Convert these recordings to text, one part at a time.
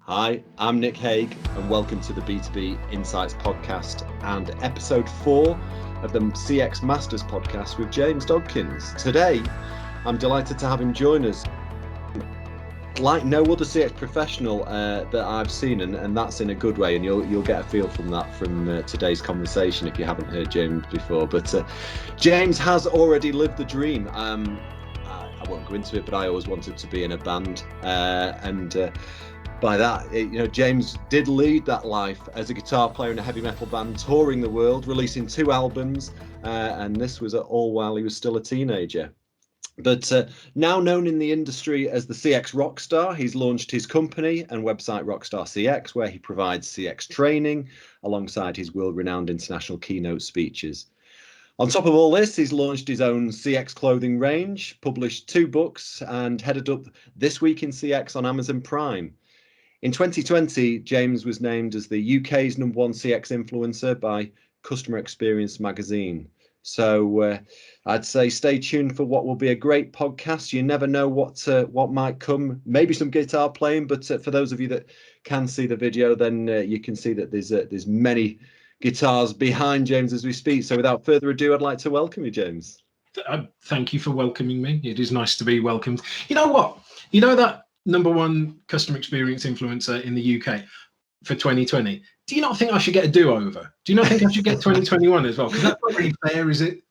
Hi, I'm Nick Haig, and welcome to the B2B Insights podcast and episode 4 of the CX Masters podcast with James Dodkins. Today, I'm delighted to have him join us. Like no other CX professional that I've seen, and that's in a good way, and you'll get a feel from that from today's conversation if you haven't heard James before. But James has already lived the dream. I won't go into it, but I always wanted to be in a band, by that, James did lead that life as a guitar player in a heavy metal band, touring the world, releasing 2 albums, and this was all while he was still a teenager. But now known in the industry as the CX Rockstar, he's launched his company and website Rockstar CX, where he provides CX training alongside his world-renowned international keynote speeches. On top of all this, he's launched his own CX clothing range, published 2 books, and headed up This Week in CX on Amazon Prime. In 2020, James was named as the UK's #1 CX influencer by Customer Experience magazine. So I'd say stay tuned for what will be a great podcast. You never know what might come. Maybe some guitar playing, but for those of you that can see the video, then you can see that there's many guitars behind James as we speak. So without further ado, I'd like to welcome you, James. Thank you for welcoming me. It is nice to be welcomed. You know what? You know that #1 customer experience influencer in the UK for 2020. Do you not think I should get a do-over? Do you not think I should get 2021 as well? Because that's not really fair, is it?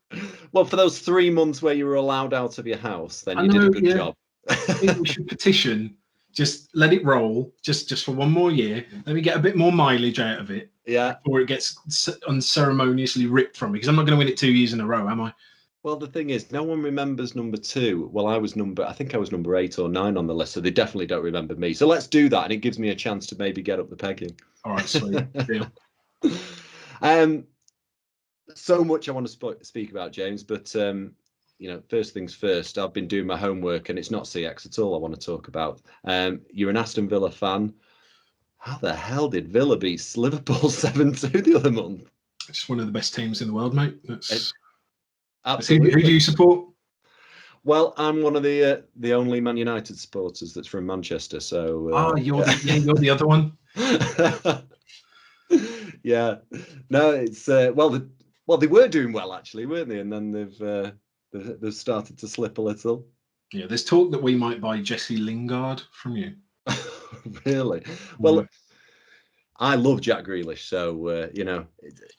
Well, for those 3 months where you were allowed out of your house, then you did a good job. I think we should petition, just let it roll, just for 1 more year. Let me get a bit more mileage out of it. Yeah. Before it gets unceremoniously ripped from me, because I'm not going to win it 2 years in a row, am I? Well, the thing is, no one remembers number 2. Well, I think I was number 8 or 9 on the list, so they definitely don't remember me. So let's do that, and it gives me a chance to maybe get up the pegging. All right, sweet. Deal. So much I want to speak about, James, but first things first. I've been doing my homework, and it's not CX at all I want to talk about. You're an Aston Villa fan. How the hell did Villa beat Liverpool 7-2 the other month? It's one of the best teams in the world, mate. Absolutely. Who do you support? Well, I'm one of the only Man United supporters that's from Manchester. So you're the other one. Yeah, no, it's they were doing well actually, weren't they? And then they've started to slip a little. Yeah, there's talk that we might buy Jesse Lingard from you. Really? Well, I love Jack Grealish, so you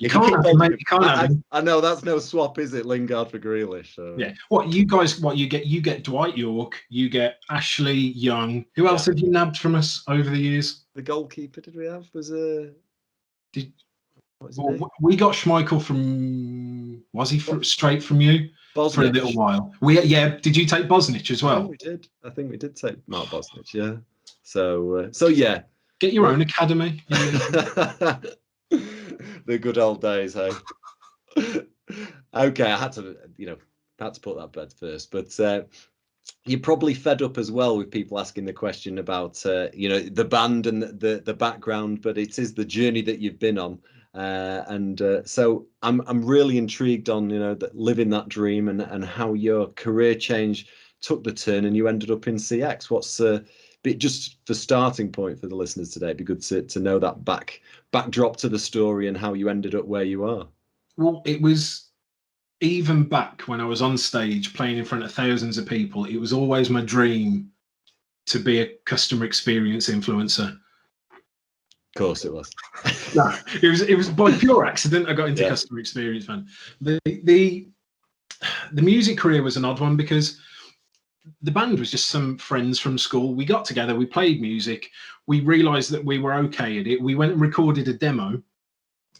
can't have him, mate. You can't have him. I know that's no swap, is it? Lingard for Grealish. So. Yeah. You get? You get Dwight York. You get Ashley Young. Who else have you nabbed from us over the years? The goalkeeper did we have was we got Schmeichel from. Was he straight from you? Bosnich. For a little while. Did you take Bosnich as well? Yeah, we did. I think we did take Mark Bosnich. Yeah. So yeah. Get your own academy. The good old days, hey. Okay, I had to put that bed first, but you're probably fed up as well with people asking the question about the band and the background, but it is the journey that you've been on, so I'm really intrigued on living that dream and how your career change took the turn and you ended up in CX. What's just for starting point for the listeners today, it'd be good to know that backdrop to the story and how you ended up where you are. Well, it was even back when I was on stage playing in front of thousands of people. It was always my dream to be a customer experience influencer. Of course, it was. No, it was by pure accident. I got into customer experience, man. The music career was an odd one because the band was just some friends from school. We got together, we played music, we realized that we were okay at it. We went and recorded a demo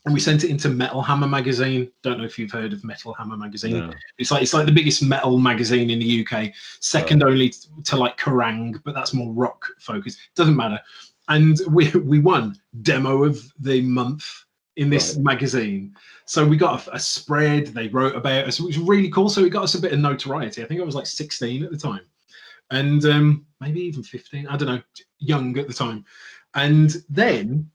and we sent it into Metal Hammer magazine. Don't know if you've heard of Metal Hammer magazine. No. It's like the biggest metal magazine in the UK, second only to like Kerrang, but that's more rock focused. Doesn't matter. And we won demo of the month in this magazine. So we got a spread, they wrote about us, which was really cool. So it got us a bit of notoriety. I think I was like 16 at the time. And maybe even 15, I don't know, young at the time. And then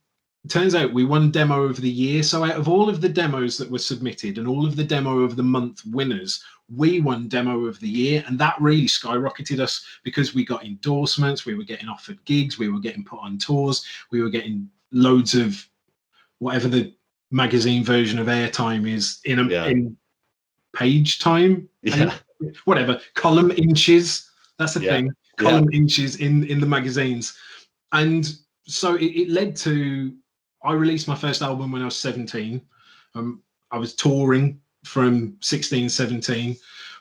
turns out we won Demo of the Year. So out of all of the demos that were submitted and all of the Demo of the Month winners, we won Demo of the Year. And that really skyrocketed us because we got endorsements, we were getting offered gigs, we were getting put on tours, we were getting loads of whatever the magazine version of airtime is in page time, whatever, column inches. That's the thing, column inches in the magazines. And so it led to, I released my first album when I was 17. I was touring from 16, 17.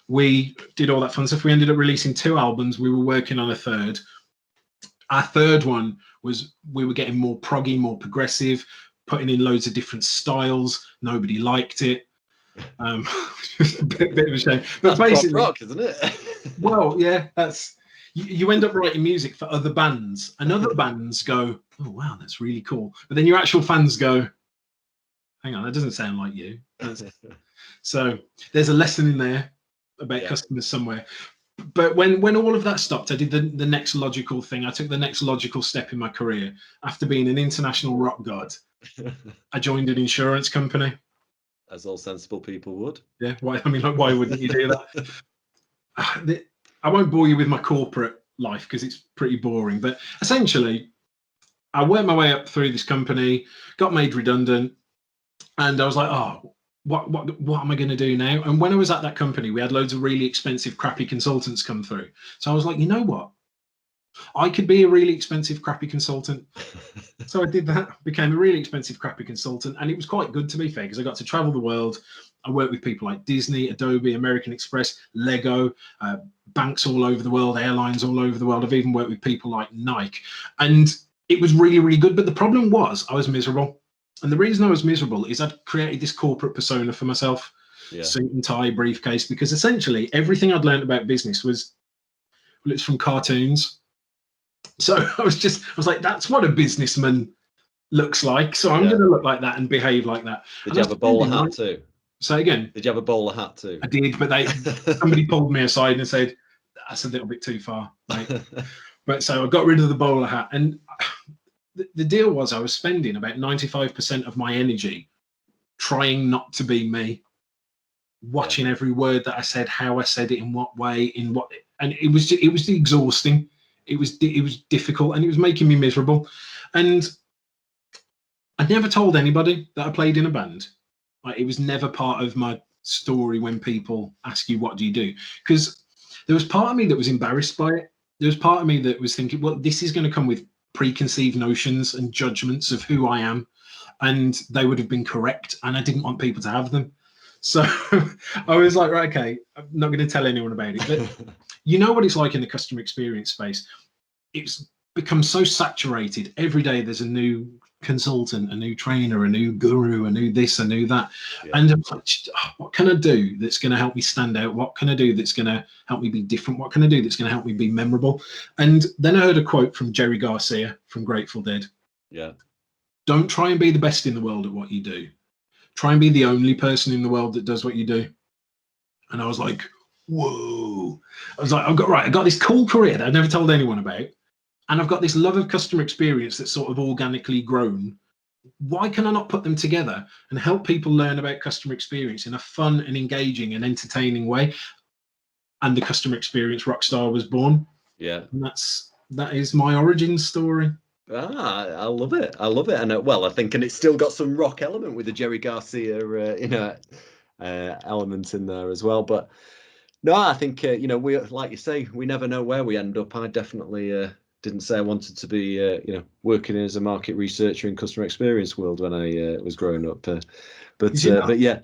We did all that fun stuff. We ended up releasing 2 albums. We were working on a third. Our third one was, we were getting more proggy, more progressive, putting in loads of different styles. Nobody liked it. A bit of a shame. But that's basically, rock, isn't it? well, yeah, that's, you end up writing music for other bands, and other bands go, oh wow, that's really cool, but then your actual fans go, hang on, that doesn't sound like you. So there's a lesson in there about customers somewhere. But when all of that stopped, I did the next logical thing. I took the next logical step in my career. After being an international rock god, I joined an insurance company. As all sensible people would. Yeah, why? I mean, like, why wouldn't you do that? I won't bore you with my corporate life because it's pretty boring. But essentially, I worked my way up through this company, got made redundant, and I was like, oh, what am I going to do now? And when I was at that company, we had loads of really expensive, crappy consultants come through. So I was like, you know what? I could be a really expensive, crappy consultant. So I did that, became a really expensive, crappy consultant. And it was quite good, to be fair, because I got to travel the world. I worked with people like Disney, Adobe, American Express, Lego, banks all over the world, airlines all over the world. I've even worked with people like Nike. And it was really, really good. But the problem was I was miserable. And the reason I was miserable is I'd created this corporate persona for myself, suit and tie, briefcase, because essentially everything I'd learned about business was, well, it's from cartoons. So I was like, that's what a businessman looks like. So I'm going to look like that and behave like that. Did you have a bowler hat too? Say again? Did you have a bowler hat too? I did, but somebody pulled me aside and said, that's a little bit too far, mate. But so I got rid of the bowler hat. And the deal was I was spending about 95% of my energy trying not to be me, watching every word that I said, how I said it, in what way, and it was exhausting. It was difficult, and it was making me miserable. And I never told anybody that I played in a band. Like, it was never part of my story when people ask you, what do you do? Because there was part of me that was embarrassed by it. There was part of me that was thinking, well, this is going to come with preconceived notions and judgments of who I am, and they would have been correct, and I didn't want people to have them. So I was like, right, okay, I'm not going to tell anyone about it. But you know what it's like in the customer experience space. It's become so saturated. Every day there's a new consultant, a new trainer, a new guru, a new this, a new that. And I'm like, what can I do that's going to help me stand out? What can I do that's going to help me be different? What can I do that's going to help me be memorable? And then I heard a quote from Jerry Garcia from Grateful Dead. Yeah. Don't try and be the best in the world at what you do. Try and be the only person in the world that does what you do. And I was like, whoa. I was like, I got this cool career that I never told anyone about. And I've got this love of customer experience that's sort of organically grown. Why can I not put them together and help people learn about customer experience in a fun and engaging and entertaining way? And the customer experience Rockstar was born. Yeah. And that is my origin story. I love it. I love it. And I think, and it's still got some rock element with the Jerry Garcia, element in there as well. But no, I think, we, like you say, we never know where we end up. I definitely didn't say I wanted to be, working as a market researcher in customer experience world when I was growing up. But yeah,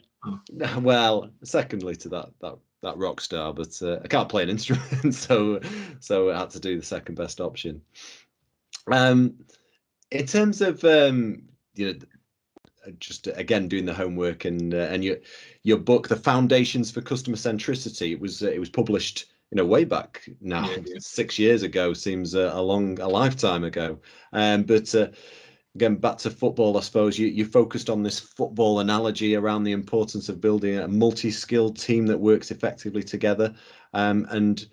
well, secondly to that rock star, but I can't play an instrument, so I had to do the second best option. In terms of just again doing the homework and your book, The Foundations for Customer Centricity, it was published way back now. 6 years ago seems a lifetime ago. But again, back to football, I suppose you focused on this football analogy around the importance of building a multi-skilled team that works effectively together, and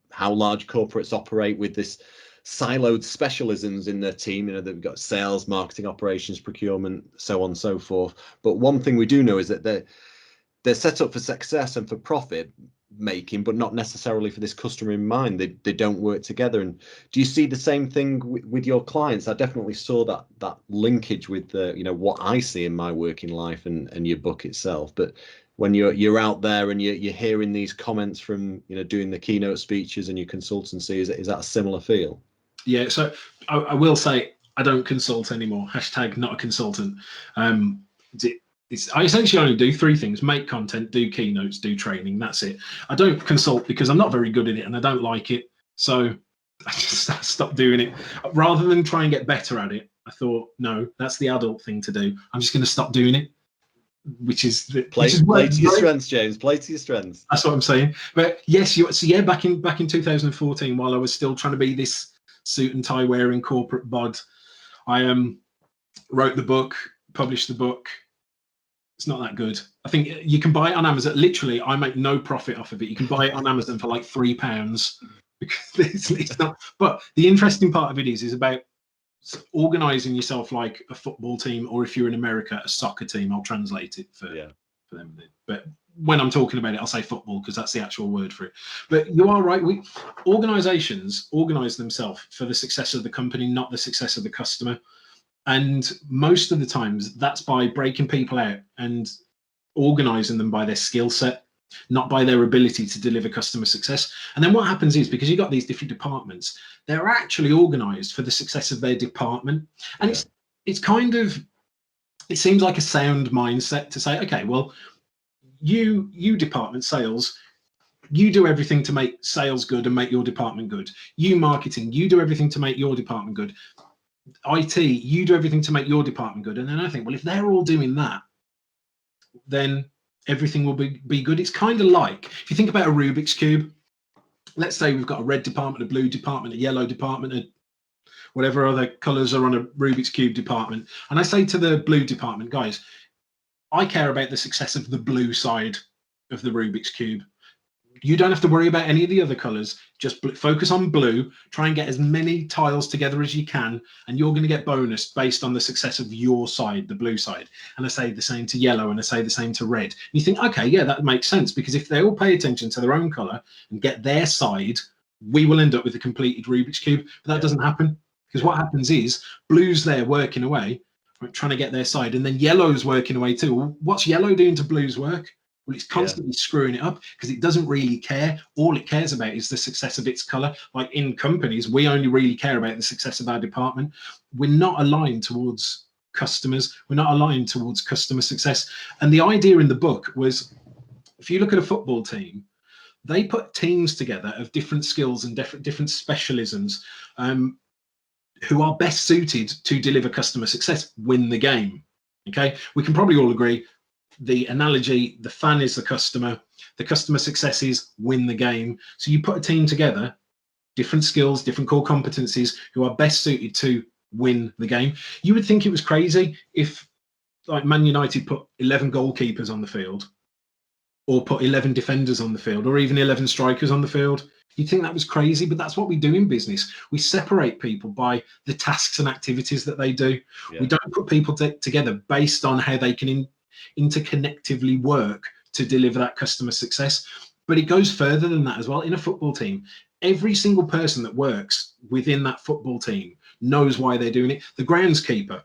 how large corporates operate with this siloed specialisms in their team. You know, they've got sales, marketing, operations, procurement, so on and so forth. But one thing we do know is that they're set up for success and for profit making, but not necessarily for this customer in mind. They don't work together. And do you see the same thing with your clients? I definitely saw that linkage with what I see in my working life and your book itself. But when you're out there and you're hearing these comments from doing the keynote speeches and your consultancy, is that a similar feel? Yeah, so I will say I don't consult anymore. Hashtag not a consultant. I essentially only do three things: make content, do keynotes, do training. That's it. I don't consult because I'm not very good at it and I don't like it. So I just stopped doing it. Rather than try and get better at it, I thought, no, that's the adult thing to do. I'm just going to stop doing it. Play to your strengths, James. Play to your strengths. That's what I'm saying. But yes, back in 2014, while I was still trying to be this suit and tie wearing corporate bod, I wrote the book, published the book. It's not that good. I think you can buy it on Amazon. Literally, I make no profit off of it. You can buy it on Amazon for like £3 because it's not. But the interesting part of it is about organizing yourself like a football team, or if you're in America, a soccer team. I'll translate it for them. But when I'm talking about it, I'll say football because that's the actual word for it. But you are right. Organizations organize themselves for the success of the company, not the success of the customer. And most of the times that's by breaking people out and organizing them by their skill set, not by their ability to deliver customer success. And then what happens is, because you've got these different departments, they're actually organized for the success of their department. And it's kind of, it seems like a sound mindset to say, okay, well, you department sales, you do everything to make sales good and make your department good. You marketing, you do everything to make your department good. IT, you do everything to make your department good. And then I think, well, if they're all doing that, then everything will be good. It's kind of like, if you think about a Rubik's Cube, let's say we've got a red department, a blue department, a yellow department, a whatever other colors are on a Rubik's Cube department. And I say to the blue department, guys, I care about the success of the blue side of the Rubik's Cube. You don't have to worry about any of the other colors. Just focus on blue, try and get as many tiles together as you can, and you're going to get bonused based on the success of your side, the blue side. And I say the same to yellow, and I say the same to red. And you think, okay, yeah, that makes sense, because if they all pay attention to their own color and get their side, we will end up with a completed Rubik's Cube. But that doesn't happen, because what happens is blue's there working away, trying to get their side, and then yellow's working away too. Well, what's yellow doing to blue's work? Well, it's constantly screwing it up because it doesn't really care. All it cares about is the success of its color. Like in companies, we only really care about the success of our department. We're not aligned towards customers. We're not aligned towards customer success. And the idea in the book was, if you look at a football team, they put teams together of different skills and different specialisms who are best suited to deliver customer success, win the game. Okay, we can probably all agree the analogy, the fan is the customer success is win the game. So you put a team together, different skills, different core competencies, who are best suited to win the game. You would think it was crazy if, like, Man United put 11 goalkeepers on the field, or put 11 defenders on the field, or even 11 strikers on the field. You'd think that was crazy, but that's what we do in business. We separate people by the tasks and activities that they do. We don't put people together based on how they can interconnectively work to deliver that customer success. But it goes further than that as well. In a football team, every single person that works within that football team knows why they're doing it. The groundskeeper,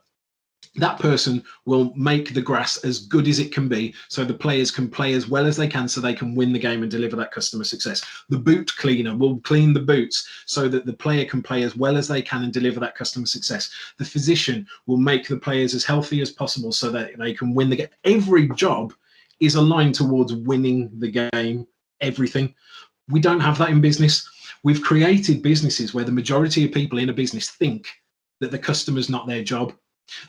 that person will make the grass as good as it can be so the players can play as well as they can, so they can win the game and deliver that customer success. The boot cleaner will clean the boots so that the player can play as well as they can and deliver that customer success. The physician will make the players as healthy as possible so that they can win the game. Every job is aligned towards winning the game, everything. We don't have that in business. We've created businesses where the majority of people in a business think that the customer's not their job.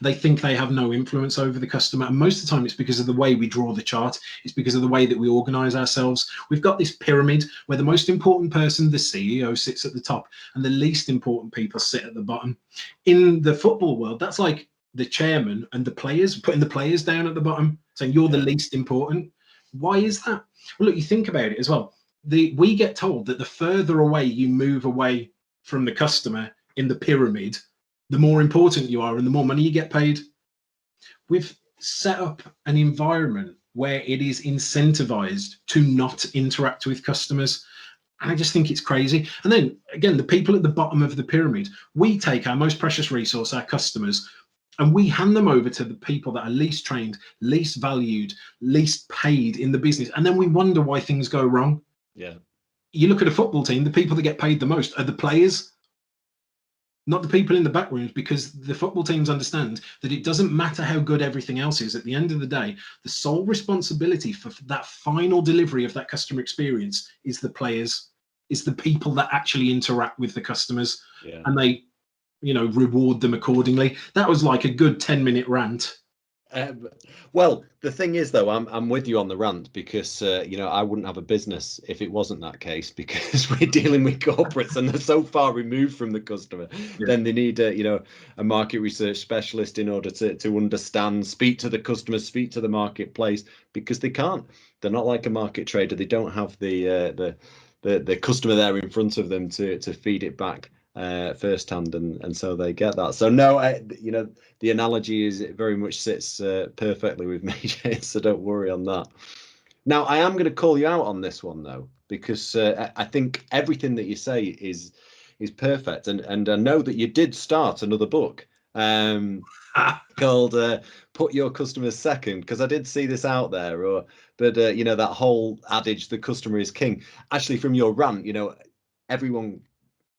They think they have no influence over the customer, and most of the time it's because of the way we draw the chart. It's because of the way that we organize ourselves. We've got this pyramid where the most important person, the CEO, sits at the top and the least important people sit at the bottom. In the football world, that's like the chairman and the players, putting the players down at the bottom, saying you're the least important. Why is that? Well, look, you think about it as well. We get told that the further away you move away from the customer in the pyramid, the more important you are and the more money you get paid. We've set up an environment where it is incentivized to not interact with customers. And I just think it's crazy. And then again, the people at the bottom of the pyramid, we take our most precious resource, our customers, and we hand them over to the people that are least trained, least valued, least paid in the business. And then we wonder why things go wrong. Yeah. You look at a football team, the people that get paid the most are the players, not the people in the back rooms, because the football teams understand that it doesn't matter how good everything else is. At the end of the day, the sole responsibility for that final delivery of that customer experience is the players, is the people that actually interact with the customers. Yeah. And they, reward them accordingly. That was like a good 10-minute rant. Well, the thing is, though, I'm with you on the rant, because I wouldn't have a business if it wasn't that case, because we're dealing with corporates and they're so far removed from the customer. Yeah. Then they need a market research specialist in order to understand, speak to the customers, speak to the marketplace, because they can't. They're not like a market trader. They don't have the customer there in front of them to feed it back firsthand, and so they get that. So no, the analogy is, it very much sits perfectly with me, James, so don't worry on that. Now, I am going to call you out on this one, though, because I think everything that you say is perfect, and I know that you did start another book called Put Your Customers Second, because I did see this out there, but that whole adage, the customer is king. Actually, from your rant, everyone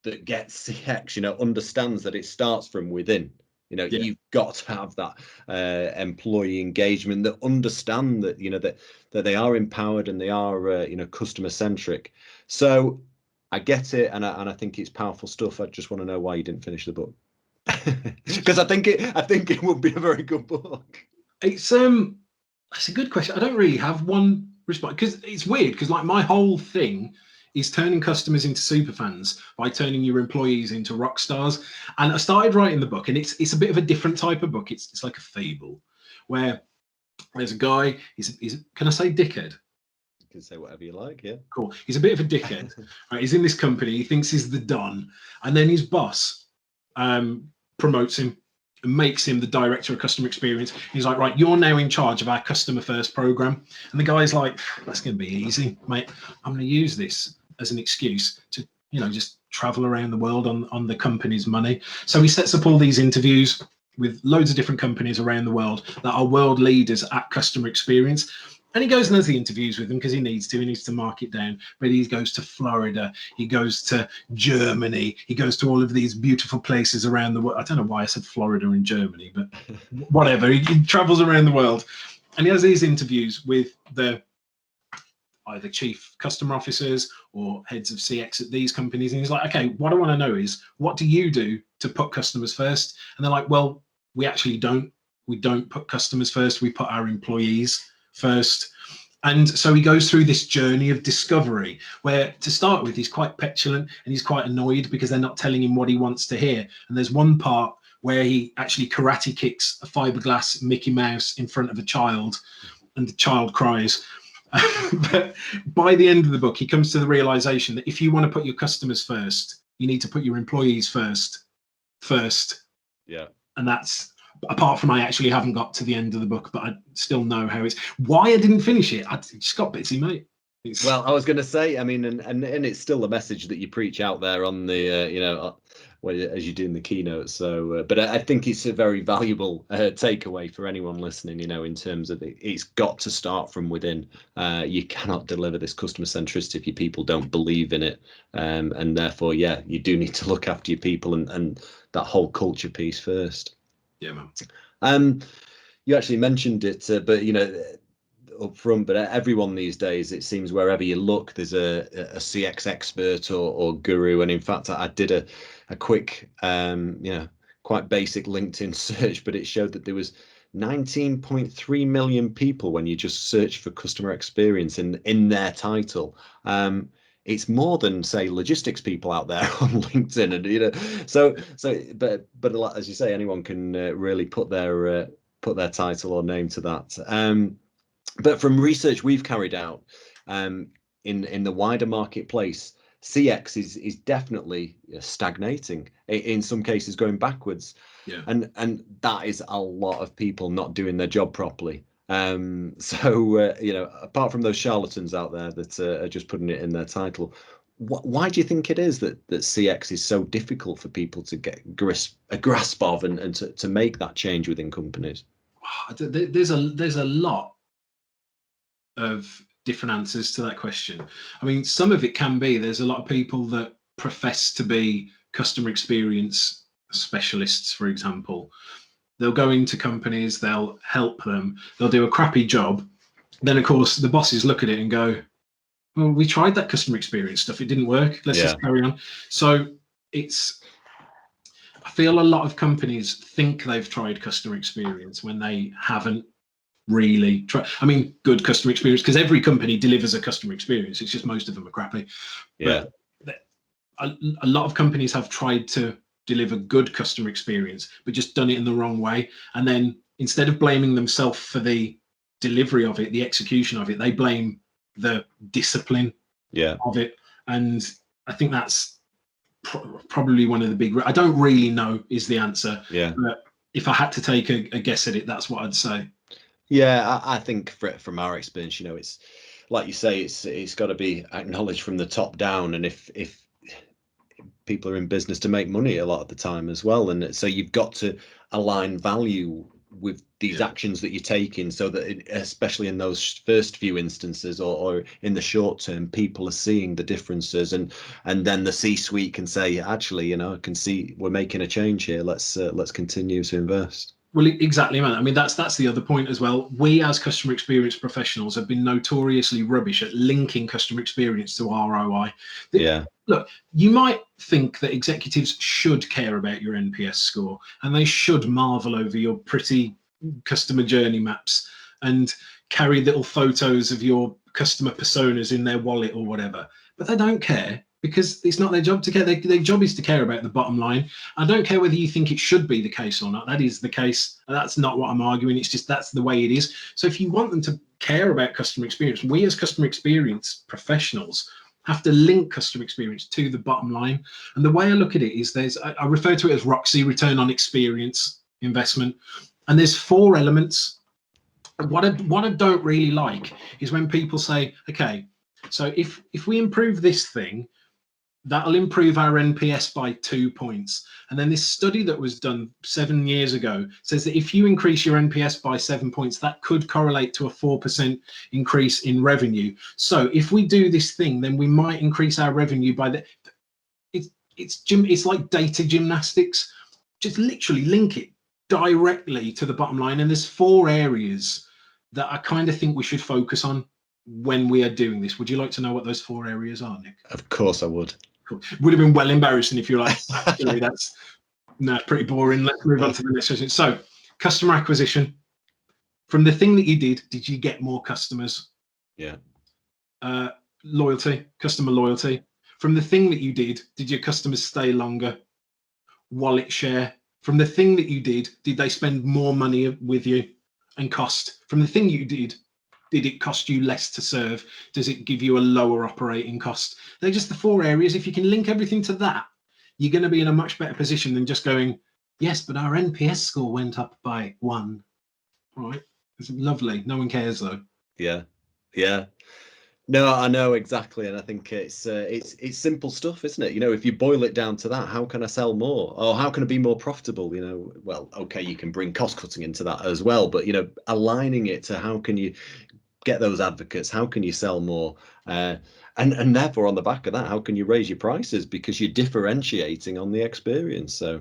that gets CX, understands that it starts from within. You've got to have that employee engagement, that understand that, that they are empowered and they are, customer centric. So I get it, and I think it's powerful stuff. I just want to know why you didn't finish the book, because I think it would be a very good book. It's that's a good question. I don't really have one response, because it's weird, because like my whole thing is turning customers into super fans by turning your employees into rock stars. And I started writing the book, and it's a bit of a different type of book. It's like a fable, where there's a guy, he's can I say dickhead? You can say whatever you like, yeah. Cool. He's a bit of a dickhead. Right? He's in this company, he thinks he's the Don, and then his boss promotes him and makes him the director of customer experience. He's like, right, you're now in charge of our customer first program. And the guy's like, that's going to be easy, mate. I'm going to use this as an excuse to, just travel around the world on the company's money. So he sets up all these interviews with loads of different companies around the world that are world leaders at customer experience. And he goes and does the interviews with them because he needs to mark it down. But he goes to Florida, he goes to Germany, he goes to all of these beautiful places around the world. I don't know why I said Florida in Germany, but whatever. He travels around the world, and he has these interviews with the either chief customer officers or heads of CX at these companies. And he's like, okay, what I want to know is, what do you do to put customers first? And they're like, well, we actually don't. We don't put customers first. We put our employees first. And so he goes through this journey of discovery, where to start with, he's quite petulant and he's quite annoyed because they're not telling him what he wants to hear. And there's one part where he actually karate kicks a fiberglass Mickey Mouse in front of a child, and the child cries. But by the end of the book, he comes to the realization that if you want to put your customers first, you need to put your employees first. Yeah. And that's, apart from I actually haven't got to the end of the book, but I still know how it's, why I didn't finish it. I just got busy, mate. Well, I was going to say, I mean, and it's still a message that you preach out there on the, as you do in the keynote. So, but I think it's a very valuable takeaway for anyone listening, in terms of it's got to start from within. You cannot deliver this customer centricity if your people don't believe in it. And therefore, you do need to look after your people and that whole culture piece first. Yeah, man. You actually mentioned it, but up front, but everyone these days, it seems wherever you look, there's a CX expert or guru. And in fact, I did a quick, quite basic LinkedIn search, but it showed that there was 19.3 million people when you just search for customer experience in their title. It's more than, say, logistics people out there on LinkedIn, and but as you say, anyone can really put their title or name to that. But from research we've carried out in the wider marketplace, CX is definitely stagnating, in some cases going backwards. Yeah. And that is a lot of people not doing their job properly. So apart from those charlatans out there that are just putting it in their title, why do you think it is that CX is so difficult for people to get a grasp of and to make that change within companies? There's a lot of different answers to that question. I mean, some of it can be there's a lot of people that profess to be customer experience specialists, for example. They'll go into companies, they'll help them, they'll do a crappy job. Then, of course, the bosses look at it and go, well, we tried that customer experience stuff. It didn't work. Let's just carry on. So I feel a lot of companies think they've tried customer experience when they haven't really tried. I mean, good customer experience, because every company delivers a customer experience. It's just most of them are crappy. Yeah. But a lot of companies have tried to deliver good customer experience, but just done it in the wrong way. And then instead of blaming themselves for the delivery of it, the execution of it, they blame the discipline of it. And I think that's probably one of the big, I don't really know is the answer. Yeah. But if I had to take a guess at it, that's what I'd say. Yeah, I think from our experience, it's like you say, it's got to be acknowledged from the top down. And if people are in business to make money a lot of the time as well, and so you've got to align value with these actions that you're taking, so that especially in those first few instances or in the short term, people are seeing the differences, and then the C-suite can say, actually, I can see we're making a change here. Let's continue to invest. Well, exactly, man. I mean, that's the other point as well. We as customer experience professionals have been notoriously rubbish at linking customer experience to ROI. Yeah. Look, you might think that executives should care about your NPS score and they should marvel over your pretty customer journey maps and carry little photos of your customer personas in their wallet or whatever. But they don't care, because it's not their job to care. Their job is to care about the bottom line. I don't care whether you think it should be the case or not. That is the case. That's not what I'm arguing. It's just that's the way it is. So if you want them to care about customer experience, we as customer experience professionals have to link customer experience to the bottom line. And the way I look at it is I refer to it as ROXI, return on experience investment. And there's 4 elements. What I don't really like is when people say, okay, so if we improve this thing, that'll improve our NPS by 2 points. And then this study that was done 7 years ago says that if you increase your NPS by 7 points, that could correlate to a 4% increase in revenue. So if we do this thing, then we might increase our revenue by it's like data gymnastics. Just literally link it directly to the bottom line. And there's 4 areas that I kind of think we should focus on when we are doing this. Would you like to know what those 4 areas are, Nick? Of course I would. Cool. Would have been well embarrassing if you're like, actually, that's pretty boring. Let's move on to the next question. So, customer acquisition. From the thing that you did you get more customers? Yeah. Loyalty, customer loyalty. From the thing that you did your customers stay longer? Wallet share. From the thing that you did they spend more money with you? And cost. From the thing you did it cost you less to serve? Does it give you a lower operating cost? They're just the 4 areas. If you can link everything to that, you're going to be in a much better position than just going, yes, but our NPS score went up by 1. All right. It's lovely. No one cares though. Yeah. No, I know exactly, and I think it's simple stuff, isn't it? If you boil it down to that, how can I sell more, or how can I be more profitable? Well, okay, you can bring cost cutting into that as well, but aligning it to how can you get those advocates, how can you sell more, and therefore on the back of that, how can you raise your prices, because you're differentiating on the experience. So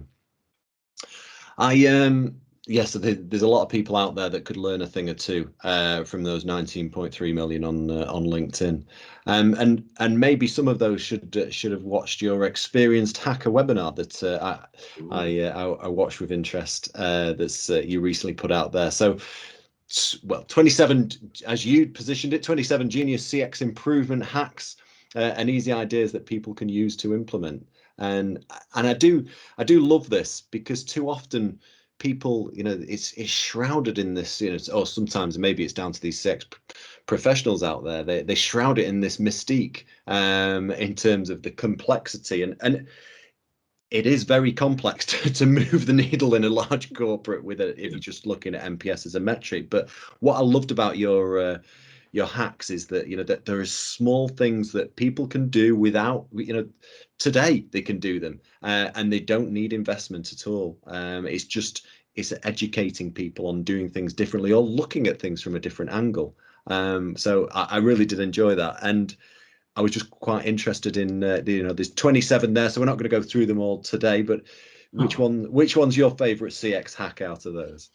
yes, there's a lot of people out there that could learn a thing or two from those 19.3 million on LinkedIn, and maybe some of those should have watched your experienced hacker webinar that I watched with interest. That's you recently put out there. So, well, 27, as you positioned it, 27 genius CX improvement hacks and easy ideas that people can use to implement. And I do love this, because too often people, it's shrouded in this, or sometimes maybe it's down to these CX professionals out there. They shroud it in this mystique in terms of the complexity, and it is very complex to move the needle in a large corporate with it if you're just looking at NPS as a metric. But what I loved about your hacks is that that there are small things that people can do without, today they can do them, and they don't need investment at all. It's educating people on doing things differently or looking at things from a different angle. So I really did enjoy that, and I was just quite interested in there's 27 there, so we're not going to go through them all today. But which one's your favourite CX hack out of those?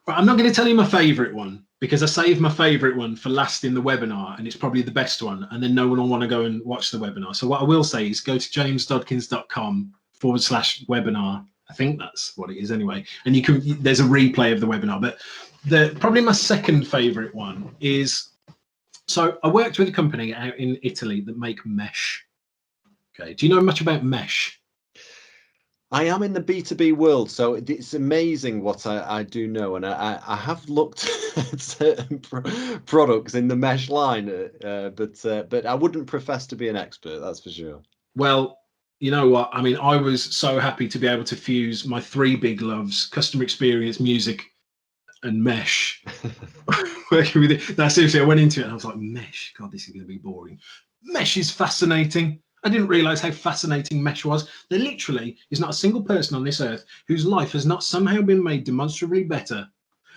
But I'm not going to tell you my favourite one, because I saved my favourite one for last in the webinar, and it's probably the best one, and then no one will want to go and watch the webinar. So what I will say is go to jamesdodkins.com/webinar. I think that's what it is anyway. And there's a replay of the webinar. But probably my second favourite one is, so I worked with a company out in Italy that make mesh. Okay, do you know much about mesh? I am in the B2B world, so it's amazing what I do know, and I have looked at certain products in the mesh line, but I wouldn't profess to be an expert, that's for sure. Well, you know what? I mean, I was so happy to be able to fuse my three big loves: customer experience, music, and mesh. Working with it. Now, seriously, I went into it and I was like, mesh, God, this is going to be boring. Mesh is fascinating. I didn't realize how fascinating mesh was. There literally is not a single person on this earth whose life has not somehow been made demonstrably better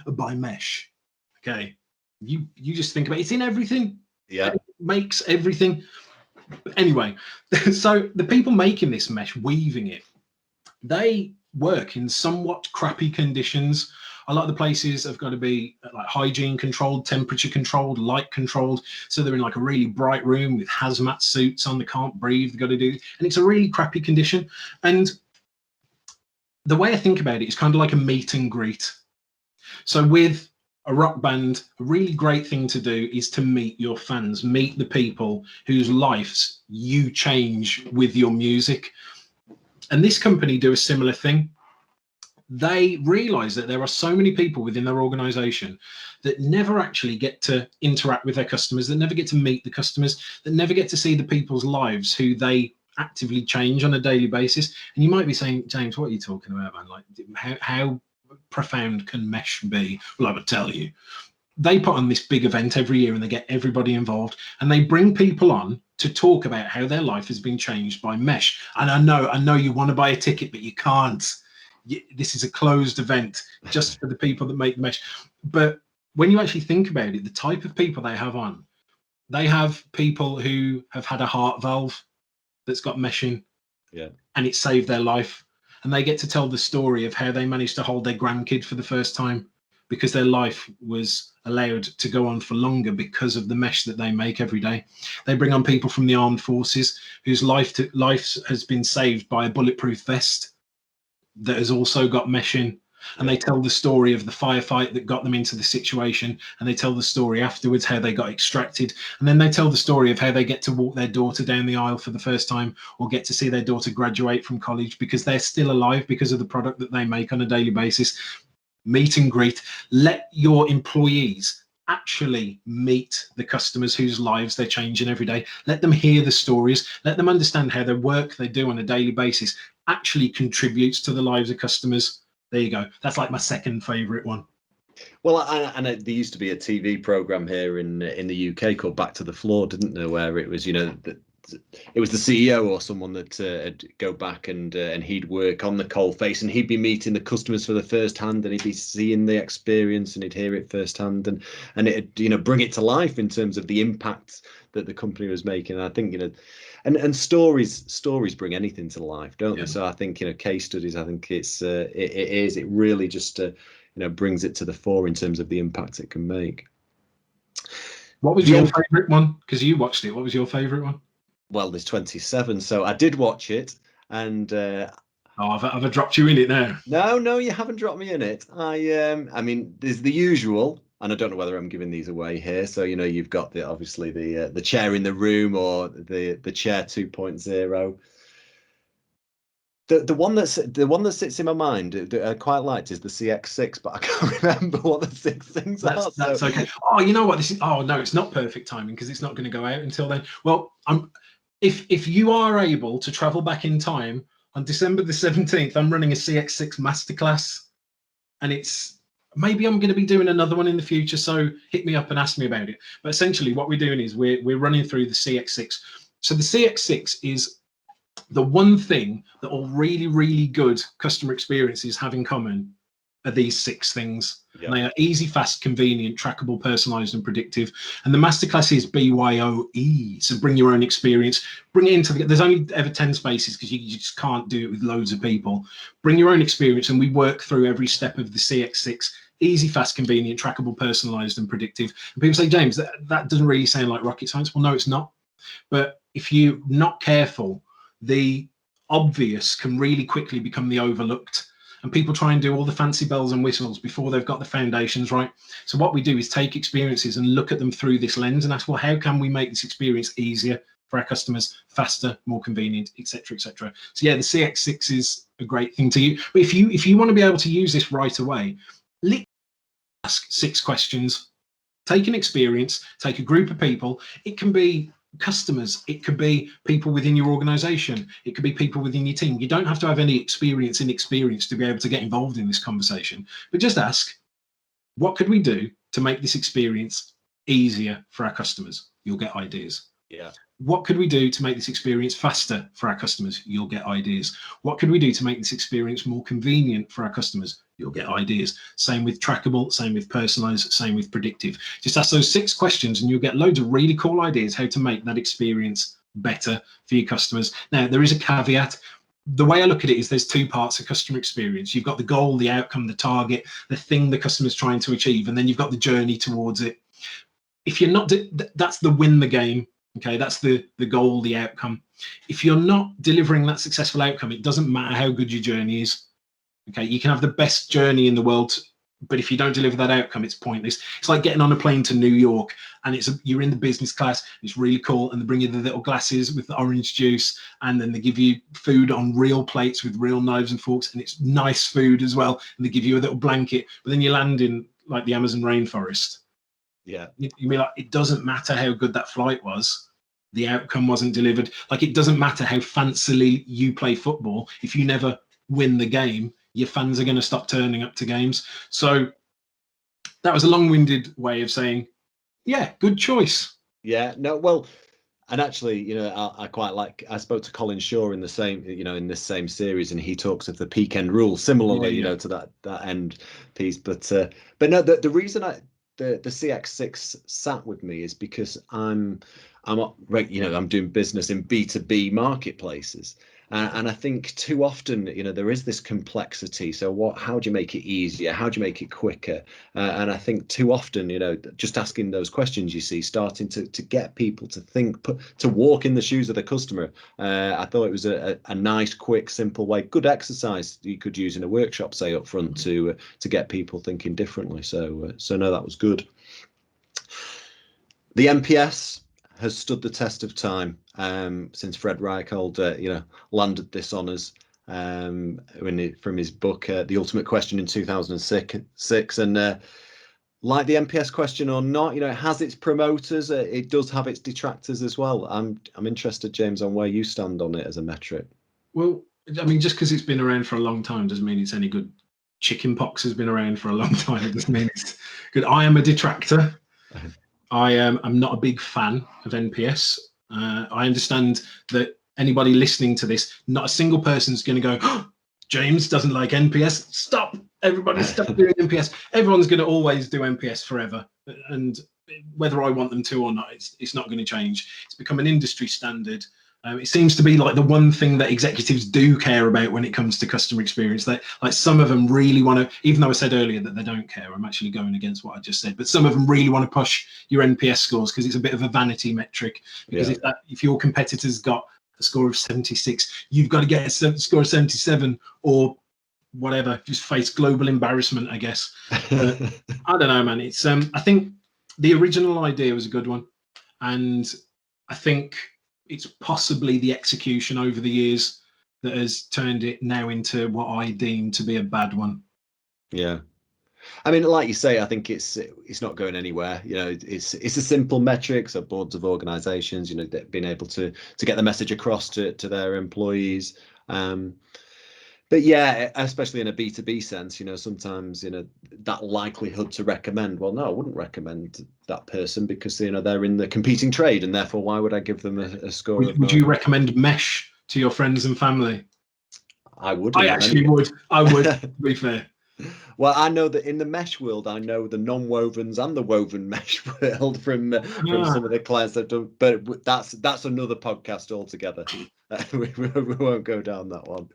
by mesh. Okay. You just think about it. It's in everything. Yeah. It makes everything. Anyway, so the people making this mesh, weaving it, they work in somewhat crappy conditions. A lot of the places have got to be like hygiene controlled, temperature controlled, light controlled. So they're in like a really bright room with hazmat suits on. They can't breathe. They've got to do, and it's a really crappy condition. And the way I think about it is kind of like a meet and greet. So with a rock band, a really great thing to do is to meet your fans, meet the people whose lives you change with your music. And this company do a similar thing. They realize that there are so many people within their organization that never actually get to interact with their customers, that never get to meet the customers, that never get to see the people's lives who they actively change on a daily basis. And you might be saying, James, what are you talking about, man? Like, how profound can mesh be? Well, I would tell you. They put on this big event every year and they get everybody involved, and they bring people on to talk about how their life has been changed by mesh. And I know you want to buy a ticket, but you can't. This is a closed event just for the people that make mesh. But when you actually think about it, the type of people they have on, they have people who have had a heart valve that's got mesh in, and it saved their life. And they get to tell the story of how they managed to hold their grandkid for the first time because their life was allowed to go on for longer because of the mesh that they make every day. They bring on people from the armed forces whose life has been saved by a bulletproof vest that has also got mesh in. And they tell the story of the firefight that got them into the situation, and they tell the story afterwards how they got extracted, and then they tell the story of how they get to walk their daughter down the aisle for the first time, or get to see their daughter graduate from college because they're still alive because of the product that they make on a daily basis. Meet and greet. Let your employees actually meet the customers whose lives they're changing every day. Let them hear the stories. Let them understand how the work they do on a daily basis actually contributes to the lives of customers. There you go. That's like my second favorite one. Well, and there used to be a TV program here in the UK called Back to the Floor, didn't there? Where it was, it was the CEO or someone that go back and he'd work on the coal face, and he'd be meeting the customers for the first hand, and he'd be seeing the experience, and he'd hear it firsthand, and it bring it to life in terms of the impact that the company was making. And I think and stories bring anything to life, don't they? So I think case studies. I think it really just brings it to the fore in terms of the impact it can make. What was your favorite one? Because you watched it. What was your favorite one? Well, there's 27, so I did watch it, and have I dropped you in it now? No, you haven't dropped me in it. I mean, there's the usual, and I don't know whether I'm giving these away here. So you've got obviously the chair in the room, or the chair 2.0. The one that sits in my mind that I quite liked is the CX6, but I can't remember what the 6 things are. That's okay. Oh, you know what? Oh no, it's not perfect timing because it's not going to go out until then. Well, if you are able to travel back in time on December the 17th, I'm running a CX6 masterclass, and maybe I'm going to be doing another one in the future. So hit me up and ask me about it. But essentially, what we're doing is we're running through the CX6. So the CX6 is the one thing that all really, really good customer experiences have in common are these 6 things. Yep. And they are easy, fast, convenient, trackable, personalized, and predictive. And the masterclass is BYOE. So bring your own experience, bring it into there's only ever 10 spaces because you just can't do it with loads of people. Bring your own experience, and we work through every step of the CX6. Easy, fast, convenient, trackable, personalized, and predictive. And people say, James, that doesn't really sound like rocket science. Well, no, it's not. But if you're not careful, the obvious can really quickly become the overlooked, and people try and do all the fancy bells and whistles before they've got the foundations right. So what we do is take experiences and look at them through this lens and ask, well, how can we make this experience easier for our customers, faster, more convenient, etc., etc. So yeah, the CX6 is a great thing to use. But if you want to be able to use this right away, ask 6 questions. Take an experience, take a group of people. It can be customers, it could be people within your organization, it could be people within your team. You don't have to have any experience to be able to get involved in this conversation, but just ask, what could we do to make this experience easier for our customers? You'll get ideas. Yeah. What could we do to make this experience faster for our customers? You'll get ideas. What could we do to make this experience more convenient for our customers? You'll get ideas. Same with trackable, same with personalized, same with predictive. Just ask those 6 questions and you'll get loads of really cool ideas how to make that experience better for your customers. Now, there is a caveat. The way I look at it is there's 2 parts of customer experience. You've got the goal, the outcome, the target, the thing the customer's trying to achieve, and then you've got the journey towards it. If you're not, that's the win the game. Okay, that's the goal, the outcome. If you're not delivering that successful outcome, it doesn't matter how good your journey is. Okay, you can have the best journey in the world, but if you don't deliver that outcome, it's pointless. It's like getting on a plane to New York, and you're in the business class. It's really cool, and they bring you the little glasses with the orange juice, and then they give you food on real plates with real knives and forks, and it's nice food as well. And they give you a little blanket, but then you land in like the Amazon rainforest. Yeah, you mean like it doesn't matter how good that flight was, the outcome wasn't delivered. Like it doesn't matter how fancily you play football, if you never win the game, your fans are going to stop turning up to games. So that was a long-winded way of saying, yeah, good choice. Yeah, no, well, and actually, I quite like. I spoke to Colin Shaw in the same, in this same series, and he talks of the peak end rule, similarly, to that end piece. But no, the reason the CX6 sat with me is because I'm doing business in B2B marketplaces, and I think too often there is this complexity. So how do you make it easier? How do you make it quicker? And I think too often just asking those questions, starting to get people to think, to walk in the shoes of the customer. I thought it was a nice, quick, simple way, good exercise you could use in a workshop, say up front, to get people thinking differently. So no, that was good. The NPS has stood the test of time since Fred Reichhold, landed this on us from his book, The Ultimate Question, in 2006. And like the NPS question or not, it has its promoters. It does have its detractors as well. I'm interested, James, on where you stand on it as a metric. Well, I mean, just because it's been around for a long time doesn't mean it's any good. Chickenpox has been around for a long time. It doesn't mean it's good. I am a detractor. I'm not a big fan of NPS. I understand that anybody listening to this, not a single person's going to go, oh, James doesn't like NPS. Stop. Everybody stop doing NPS. Everyone's going to always do NPS forever. And whether I want them to or not, it's not going to change. It's become an industry standard. It seems to be like the one thing that executives do care about when it comes to customer experience. That, like, some of them really want to, even though I said earlier that they don't care, I'm actually going against what I just said, but some of them really want to push your NPS scores because it's a bit of a vanity metric. Because if your competitor's got a score of 76, you've got to get a score of 77 or whatever, just face global embarrassment, I guess. I don't know, man. It's I think the original idea was a good one, and I think it's possibly the execution over the years that has turned it now into what I deem to be a bad one. Yeah. I mean, like you say, I think it's not going anywhere. It's a simple metric. So boards of organisations, being able to get the message across to their employees. But yeah, especially in a B2B sense, sometimes that likelihood to recommend. Well, no, I wouldn't recommend that person because they're in the competing trade, and therefore, why would I give them a score of 9? Would you recommend Mesh to your friends and family? I would. I actually would. I would. To be fair. Well, I know that in the mesh world, I know the non-wovens and the woven mesh world from some of the clients I've done. But that's another podcast altogether. We won't go down that one.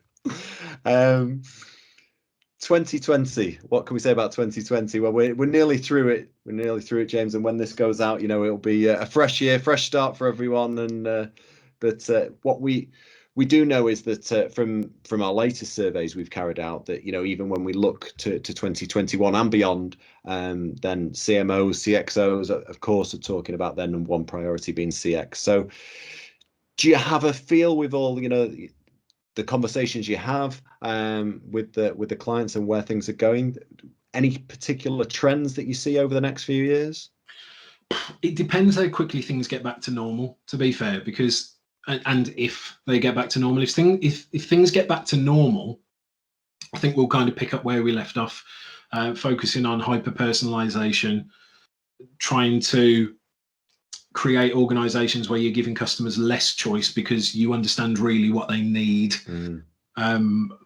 2020. What can we say about 2020? Well, we're nearly through it. We're nearly through it, James. And when this goes out, it'll be a fresh year, fresh start for everyone. And but what we do know is that from our latest surveys we've carried out, that even when we look to 2021 and beyond, then CMOs, CXOs, of course, are talking about their number one priority being CX. So, do you have a feel with all the conversations you have with the clients and where things are going? Any particular trends that you see over the next few years? It depends how quickly things get back to normal, to be fair, because and if they get back to normal, if things get back to normal, I think we'll kind of pick up where we left off, focusing on hyper personalization, trying to create organizations where you're giving customers less choice because you understand really what they need.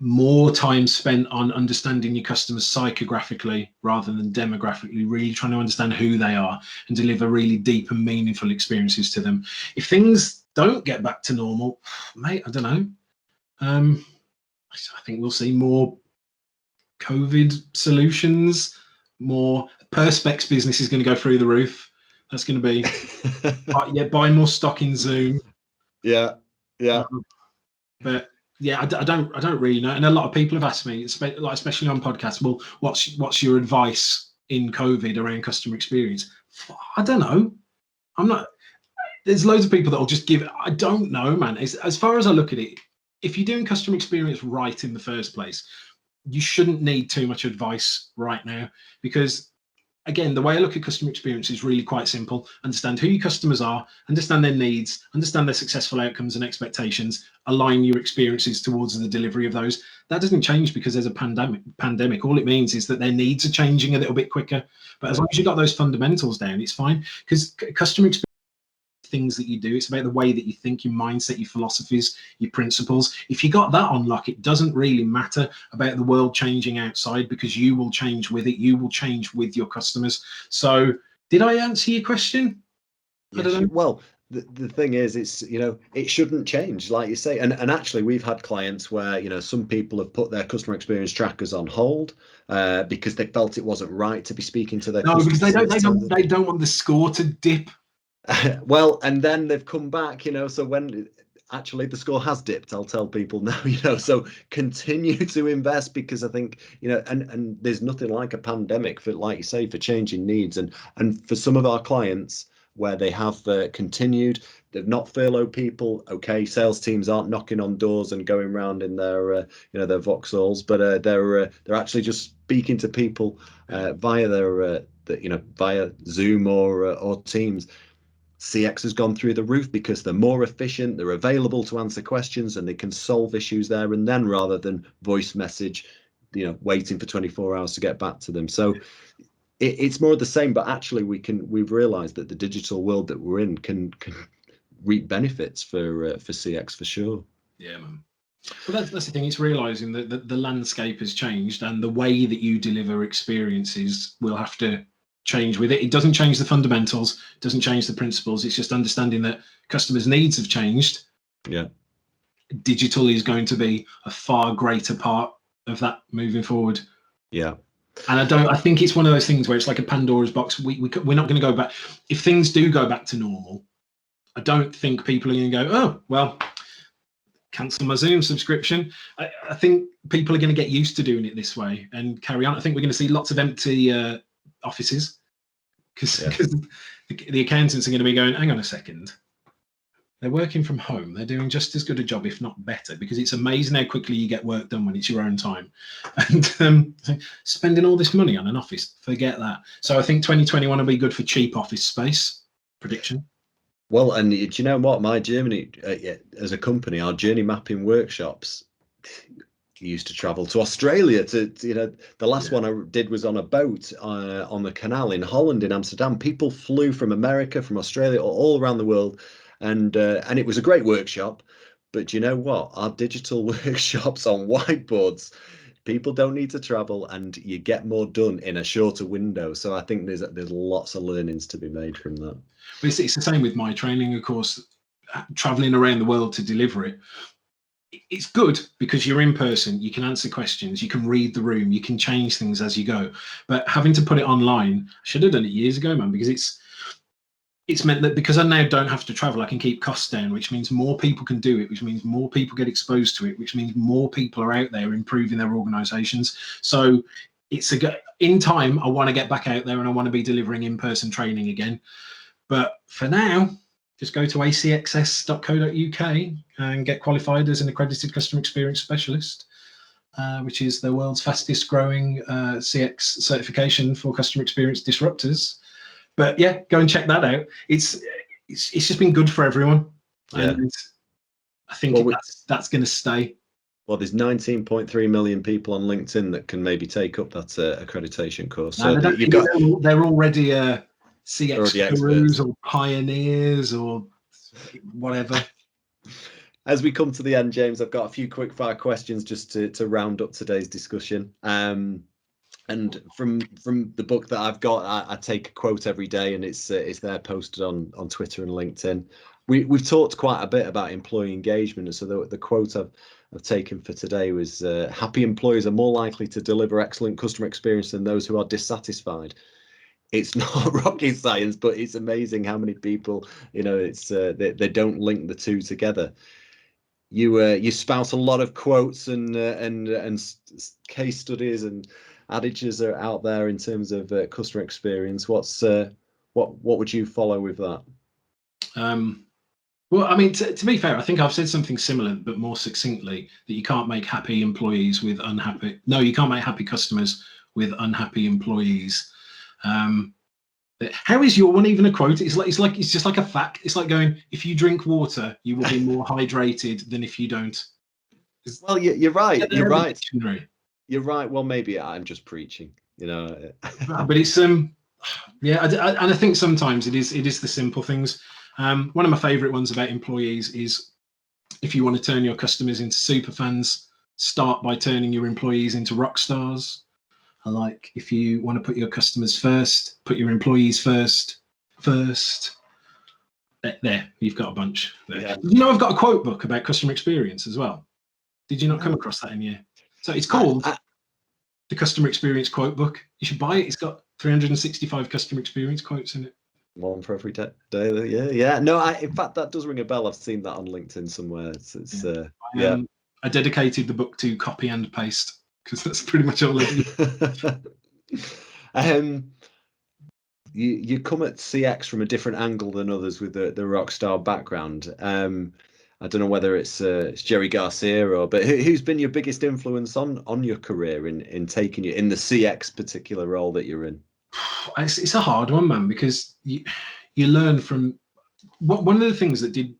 More time spent on understanding your customers psychographically rather than demographically, really trying to understand who they are and deliver really deep and meaningful experiences to them. If things don't get back to normal, mate, I don't know. I think we'll see more COVID solutions, more Perspex business is going to go through the roof. That's going to be, buy more stock in Zoom. Yeah. But yeah, I don't really know. And a lot of people have asked me, especially on podcasts, well, what's your advice in COVID around customer experience? I don't know. I'm not. There's loads of people that will just give. I don't know, man. As far as I look at it, if you're doing customer experience right in the first place, you shouldn't need too much advice right now, because again, the way I look at customer experience is really quite simple. Understand who your customers are, understand their needs, understand their successful outcomes and expectations, align your experiences towards the delivery of those. That doesn't change because there's a pandemic. All it means is that their needs are changing a little bit quicker. But as long as you've got those fundamentals down, it's fine. Because customer experience, things that you do, it's about the way that you think, your mindset, your philosophies, your principles. If you got that on lock, it doesn't really matter about the world changing outside, because you will change with it. You will change with your customers. So did I answer your question? Yes, well, the thing is, it's it shouldn't change, like you say. And actually, we've had clients where some people have put their customer experience trackers on hold because they felt it wasn't right to be speaking to their customers. Because they don't want the score to dip. Well, and then they've come back, so when actually the score has dipped, I'll tell people now, so continue to invest, because I think, and there's nothing like a pandemic for, like you say, for changing needs. And for some of our clients where they have continued, they've not furloughed people. Okay, sales teams aren't knocking on doors and going around in their, their Vauxhalls, but they're actually just speaking to people via their, via Zoom or Teams. CX has gone through the roof because they're more efficient, they're available to answer questions, and they can solve issues there and then, rather than voice message, waiting for 24 hours to get back to them. So it's more of the same, but actually we've realized that the digital world that we're in can reap benefits for CX for sure. Yeah, man. Well, that's the thing. It's realizing that the landscape has changed, and the way that you deliver experiences will have to change with it. It doesn't change the fundamentals, doesn't change the principles. It's just understanding that customers' needs have changed. Yeah. Digital is going to be a far greater part of that moving forward. Yeah. And I think it's one of those things where it's like a Pandora's box. We're not going to go back. If things do go back to normal, I don't think people are going to go, oh, well, cancel my Zoom subscription. I think people are going to get used to doing it this way and carry on. I think we're going to see lots of empty offices, because the accountants are going to be going, hang on a second, They're working from home. They're doing just as good a job, if not better, because it's amazing how quickly you get work done when it's your own time. And spending all this money on an office, forget that. So I think 2021 will be good for cheap office space. Prediction. Well, and do you know what? My Germany, as a company, our journey mapping workshops used to travel to Australia to the last one I did was on a boat on the canal in Holland, in Amsterdam. People flew from America, from Australia, all around the world, and it was a great workshop. But you know what? Our digital workshops on whiteboards, people don't need to travel, and you get more done in a shorter window. So I think there's lots of learnings to be made from that. But it's the same with my training, of course. Traveling around the world to deliver it, it's good because you're in person, you can answer questions, you can read the room, you can change things as you go. But having to put it online, I should have done it years ago, man, because it's meant that because I now don't have to travel, I can keep costs down, which means more people can do it, which means more people get exposed to it, which means more people are out there improving their organizations. So it's in time, I want to get back out there and I want to be delivering in-person training again. But for now, just go to acxs.co.uk and get qualified as an accredited customer experience specialist, which is the world's fastest growing CX certification for customer experience disruptors. But yeah, go and check that out. It's just been good for everyone. Yeah. And I think that's going to stay. Well, there's 19.3 million people on LinkedIn that can maybe take up that accreditation course. No, So you've got they're already CX gurus or pioneers or whatever. As we come to the end, James, I've got a few quick fire questions just to round up today's discussion. And from the book that I've got, I take a quote every day, and it's there posted on Twitter and LinkedIn. We've talked quite a bit about employee engagement, and so the quote I've taken for today was, happy employees are more likely to deliver excellent customer experience than those who are dissatisfied. It's not rocket science, but it's amazing how many people, it's they don't link the two together. You spout a lot of quotes and case studies and adages are out there in terms of customer experience. What would you follow with that? Well, I mean, to be fair, I think I've said something similar, but more succinctly, that you can't make happy employees with unhappy. No, you can't make happy customers with unhappy employees. How is your one even a quote? It's just like a fact. It's like going, if you drink water, you will be more hydrated than if you don't. Well, you're right. You're right. Dictionary. You're right. Well, maybe I'm just preaching, But it's yeah, and I think sometimes it is the simple things. One of my favorite ones about employees is, if you want to turn your customers into super fans, start by turning your employees into rock stars. I like, if you want to put your customers first, put your employees first. There, you've got a bunch there. Yeah. I've got a quote book about customer experience as well. Did you not come across that in your? So it's called the Customer Experience Quote Book. You should buy it. It's got 365 customer experience quotes in it. One for every day. Yeah. No, in fact, that does ring a bell. I've seen that on LinkedIn somewhere. I dedicated the book to copy and paste, because that's pretty much all I do. You come at CX from a different angle than others with the Rockstar background. I don't know whether it's Jerry Garcia but who's been your biggest influence on your career in taking you in the CX particular role that you're in? It's a hard one, man, because you learn from one of the things that did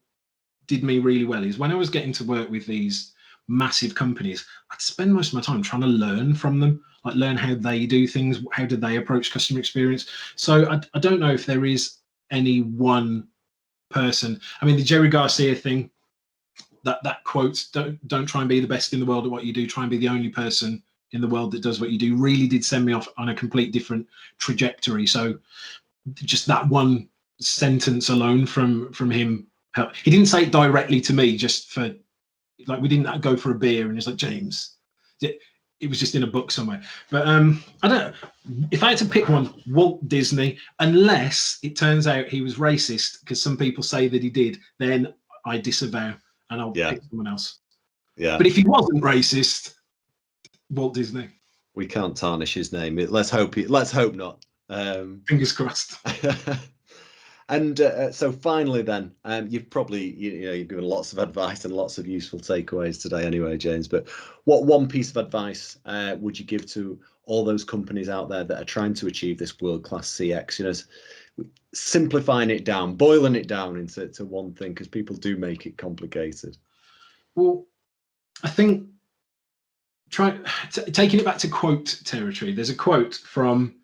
me really well is when I was getting to work with these massive companies, I'd spend most of my time trying to learn from them, like learn how they do things, how do they approach customer experience. So I don't know if there is any one person. I mean, the Jerry Garcia thing, that quote, don't try and be the best in the world at what you do, try and be the only person in the world that does what you do, really did send me off on a complete different trajectory. So just that one sentence alone from him, he didn't say it directly to me, just for, like, we didn't go for a beer and it's like, James, it was just in a book somewhere. But I don't, if I had to pick one, Walt Disney, unless it turns out he was racist, because some people say that he did, then I disavow and I'll pick someone else. Yeah. But if he wasn't racist, Walt Disney. We can't tarnish his name. Let's hope not. Fingers crossed. And so finally, then, you've probably you've given lots of advice and lots of useful takeaways today, anyway, James. But what one piece of advice would you give to all those companies out there that are trying to achieve this world-class CX? You know, simplifying it down, boiling it down into one thing, because people do make it complicated. Well, I think taking it back to quote territory. There's a quote from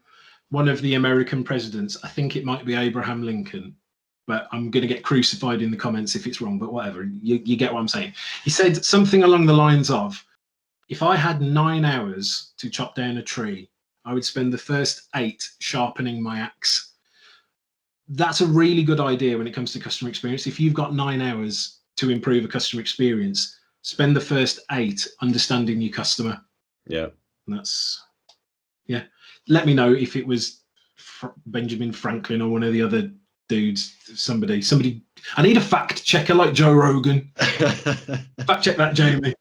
one of the American presidents. I think it might be Abraham Lincoln, but I'm going to get crucified in the comments if it's wrong, but whatever. You get what I'm saying. He said something along the lines of, if I had 9 hours to chop down a tree, I would spend the first 8 sharpening my axe. That's a really good idea when it comes to customer experience. If you've got 9 hours to improve a customer experience, spend the first 8 understanding your customer. Yeah. And that's, yeah. Let me know if it was Benjamin Franklin or one of the other dudes. Somebody. I need a fact checker like Joe Rogan. Fact check that, Jamie.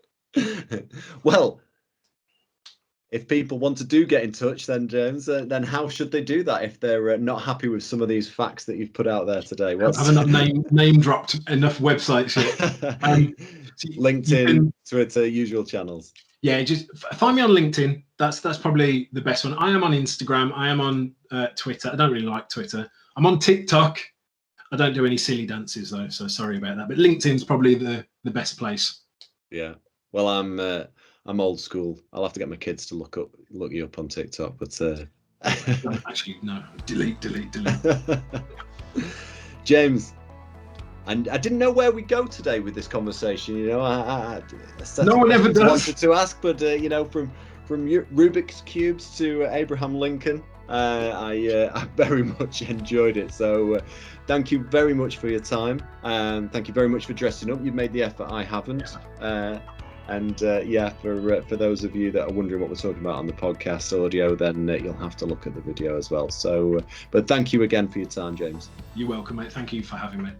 Well, if people want to get in touch, then James, then how should they do that if they're not happy with some of these facts that you've put out there today? I haven't name dropped enough websites yet. LinkedIn, Twitter, usual channels. Yeah, just find me on LinkedIn. That's probably the best one. I am on Instagram. I am on Twitter. I don't really like Twitter. I'm on TikTok. I don't do any silly dances though, so sorry about that. But LinkedIn's probably the best place. Yeah. Well, I'm old school. I'll have to get my kids to look you up on TikTok. But actually, no. Delete. James, and I didn't know where we go today with this conversation. You know, I no one ever does. Wanted to ask, but you know, from Rubik's cubes to Abraham Lincoln, I very much enjoyed it. So thank you very much for your time, and thank you very much for dressing up. You've made the effort. I haven't. Yeah. And yeah, for those of you that are wondering what we're talking about on the podcast audio, then you'll have to look at the video as well. So, but thank you again for your time, James. You're welcome, mate. Thank you for having me.